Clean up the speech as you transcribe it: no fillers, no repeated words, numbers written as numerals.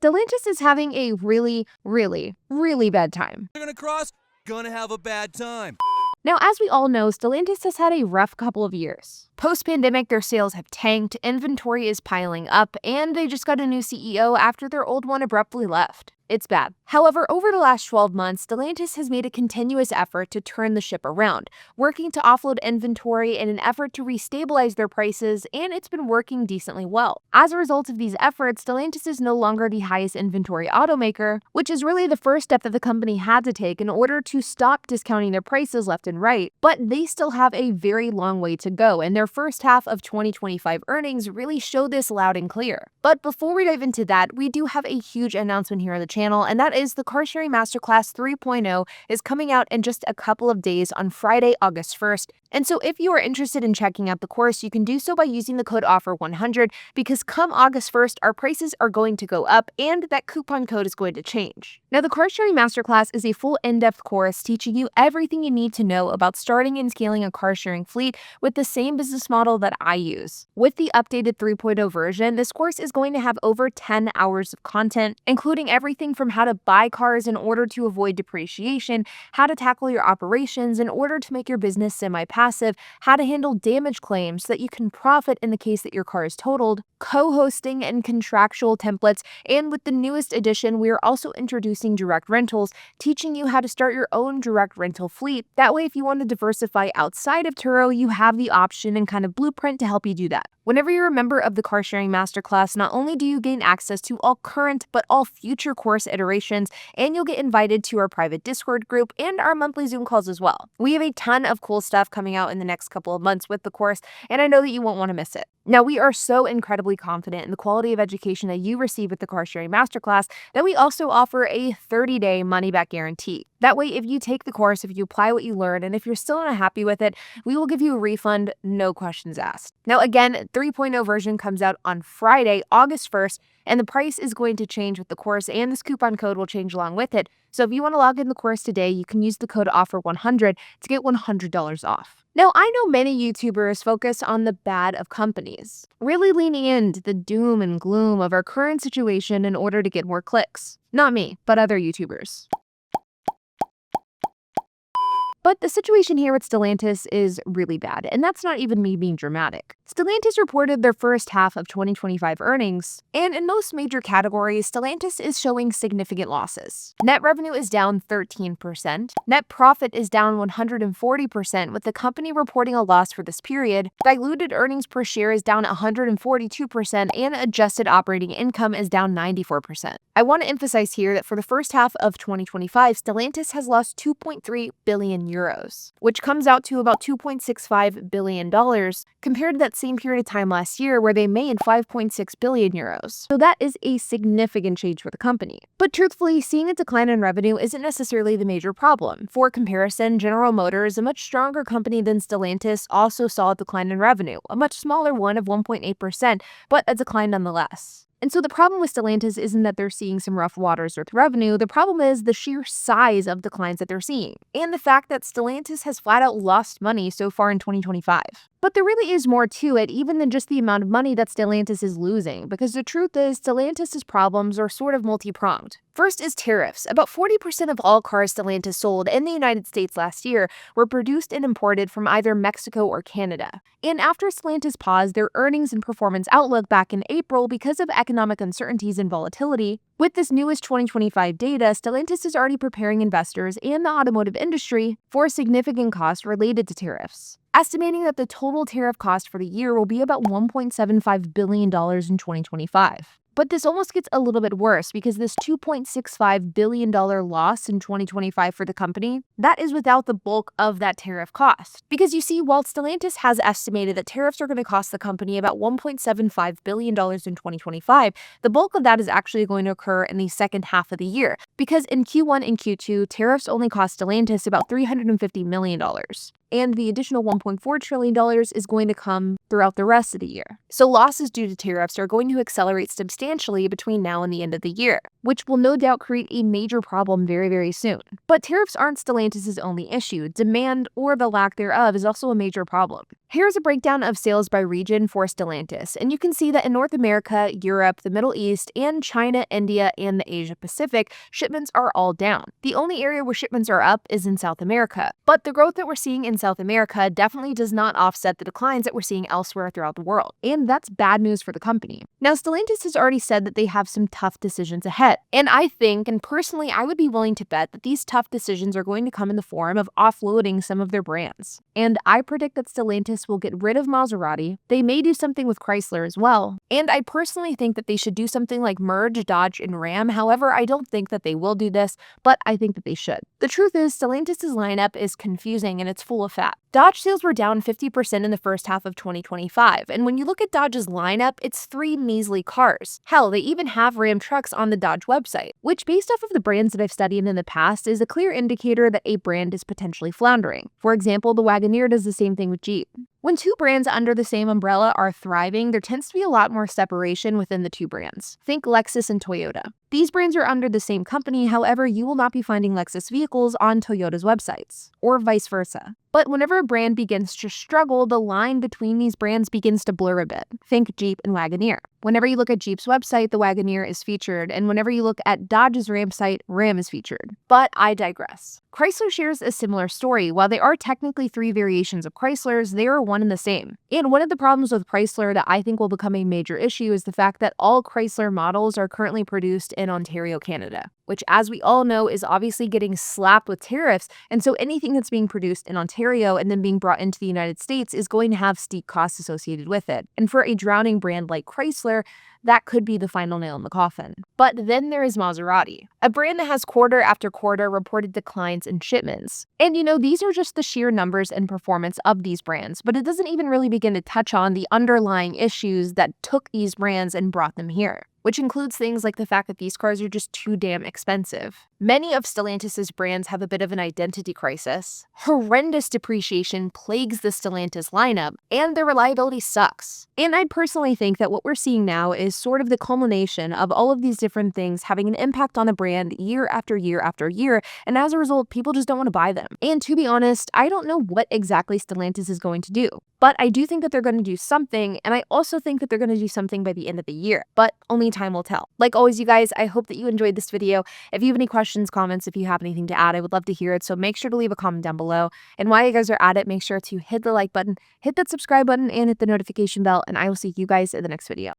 Stellantis is having a really bad time. They're gonna cross, gonna have a bad time. Now, as we all know, Stellantis has had a rough couple of years. Post-pandemic, their sales have tanked, inventory is piling up, and they just got a new CEO after their old one abruptly left. It's bad. However, over the last 12 months, Stellantis has made a continuous effort to turn the ship around, working to offload inventory in an effort to restabilize their prices, and it's been working decently well. As a result of these efforts, Stellantis is no longer the highest inventory automaker, which is really the first step that the company had to take in order to stop discounting their prices left and right. But they still have a very long way to go, and their first half of 2025 earnings really show this loud and clear. But before we dive into that, we do have a huge announcement here on the channel, and that is the Car Sharing Masterclass 3.0 is coming out in just a couple of days on Friday, August 1st. And so if you are interested in checking out the course, you can do so by using the code OFFER100 because come August 1st, our prices are going to go up and that coupon code is going to change. Now, the Car Sharing Masterclass is a full in-depth course teaching you everything you need to know about starting and scaling a car sharing fleet with the same business model that I use. With the updated 3.0 version, this course is going to have over 10 hours of content, including everything from how to buy cars in order to avoid depreciation, how to tackle your operations in order to make your business semi-passive, how to handle damage claims so that you can profit in the case that your car is totaled, co-hosting and contractual templates, and with the newest edition, we are also introducing direct rentals, teaching you how to start your own direct rental fleet. That way, if you want to diversify outside of Turo, you have the option and kind of blueprint to help you do that. Whenever you're a member of the Car Sharing Masterclass, not only do you gain access to all current but all future course iterations, and you'll get invited to our private Discord group and our monthly Zoom calls as well. We have a ton of cool stuff coming out in the next couple of months with the course, and I know that you won't want to miss it. Now, we are so incredibly confident in the quality of education that you receive with the Car Sharing Masterclass that we also offer a 30-day money-back guarantee. That way, if you take the course, if you apply what you learn, and if you're still not happy with it, we will give you a refund, no questions asked. Now, again, 3.0 version comes out on Friday, August 1st, and the price is going to change with the course, and this coupon code will change along with it. So if you want to log in the course today, you can use the code OFFER100 to get $100 off. Now, I know many YouTubers focus on the bad of companies, really leaning into the doom and gloom of our current situation in order to get more clicks. Not me, but other YouTubers. But the situation here with Stellantis is really bad, and that's not even me being dramatic. Stellantis reported their first half of 2025 earnings, and in most major categories, Stellantis is showing significant losses. Net revenue is down 13%, net profit is down 140%, with the company reporting a loss for this period, diluted earnings per share is down 142%, and adjusted operating income is down 94%. I want to emphasize here that for the first half of 2025, Stellantis has lost 2.3 billion euros, which comes out to about $2.65 billion compared to that same period of time last year where they made 5.6 billion euros. So that is a significant change for the company. But truthfully, seeing a decline in revenue isn't necessarily the major problem. For comparison, General Motors, a much stronger company than Stellantis, also saw a decline in revenue, a much smaller one of 1.8%, but a decline nonetheless. And so the problem with Stellantis isn't that they're seeing some rough waters with revenue, the problem is the sheer size of declines that they're seeing, and the fact that Stellantis has flat out lost money so far in 2025. But there really is more to it even than just the amount of money that Stellantis is losing, because the truth is Stellantis' problems are sort of multi-pronged. First is tariffs. About 40% of all cars Stellantis sold in the United States last year were produced and imported from either Mexico or Canada. And after Stellantis paused their earnings and performance outlook back in April because of economic uncertainties and volatility, with this newest 2025 data, Stellantis is already preparing investors and the automotive industry for significant costs related to tariffs, estimating that the total tariff cost for the year will be about $1.75 billion in 2025. But this almost gets a little bit worse because this $2.65 billion loss in 2025 for the company, that is without the bulk of that tariff cost. Because you see, while Stellantis has estimated that tariffs are going to cost the company about $1.75 billion in 2025, the bulk of that is actually going to occur in the second half of the year. Because in Q1 and Q2, tariffs only cost Stellantis about $350 million. and the additional $1.4 trillion is going to come throughout the rest of the year. So losses due to tariffs are going to accelerate substantially between now and the end of the year, which will no doubt create a major problem very, very soon. But tariffs aren't Stellantis' only issue. Demand, or the lack thereof, is also a major problem. Here's a breakdown of sales by region for Stellantis, and you can see that in North America, Europe, the Middle East, and China, India, and the Asia Pacific, shipments are all down. The only area where shipments are up is in South America. But the growth that we're seeing in South America definitely does not offset the declines that we're seeing elsewhere throughout the world. And that's bad news for the company. Now, Stellantis has already said that they have some tough decisions ahead. And I think, and personally, I would be willing to bet that these tough decisions are going to come in the form of offloading some of their brands. And I predict that Stellantis will get rid of Maserati. They may do something with Chrysler as well. And I personally think that they should do something like merge Dodge and Ram. However, I don't think that they will do this, but I think that they should. The truth is, Stellantis' lineup is confusing and it's full of fat. Dodge sales were down 50% in the first half of 2025, and when you look at Dodge's lineup, it's 3 measly cars. Hell, they even have Ram trucks on the Dodge website, which, based off of the brands that I've studied in the past, is a clear indicator that a brand is potentially floundering. For example, the Wagoneer does the same thing with Jeep. When two brands under the same umbrella are thriving, there tends to be a lot more separation within the two brands. Think Lexus and Toyota. These brands are under the same company, however, you will not be finding Lexus vehicles on Toyota's websites, or vice versa. But whenever a brand begins to struggle, the line between these brands begins to blur a bit. Think Jeep and Wagoneer. Whenever you look at Jeep's website, the Wagoneer is featured, and whenever you look at Dodge's Ram site, Ram is featured. But I digress. Chrysler shares a similar story. While they are technically 3 variations of Chryslers, they are one and the same. And one of the problems with Chrysler that I think will become a major issue is the fact that all Chrysler models are currently produced in Ontario, Canada, which, as we all know, is obviously getting slapped with tariffs, and so anything that's being produced in Ontario and then being brought into the United States is going to have steep costs associated with it. And for a drowning brand like Chrysler, that could be the final nail in the coffin. But then there is Maserati, a brand that has quarter after quarter reported declines in shipments. And these are just the sheer numbers and performance of these brands, but it doesn't even really begin to touch on the underlying issues that took these brands and brought them here, which includes things like the fact that these cars are just too damn expensive. Many of Stellantis' brands have a bit of an identity crisis. Horrendous depreciation plagues the Stellantis lineup, and their reliability sucks. And I personally think that what we're seeing now is sort of the culmination of all of these different things having an impact on a brand year after year after year, and as a result, people just don't want to buy them. And to be honest, I don't know what exactly Stellantis is going to do, but I do think that they're going to do something, and I also think that they're going to do something by the end of the year, but only time will tell. Like always, you guys, I hope that you enjoyed this video. If you have any questions, comments, if you have anything to add, I would love to hear it, so make sure to leave a comment down below. And while you guys are at it, make sure to hit the like button, hit that subscribe button, and hit the notification bell, and I will see you guys in the next video.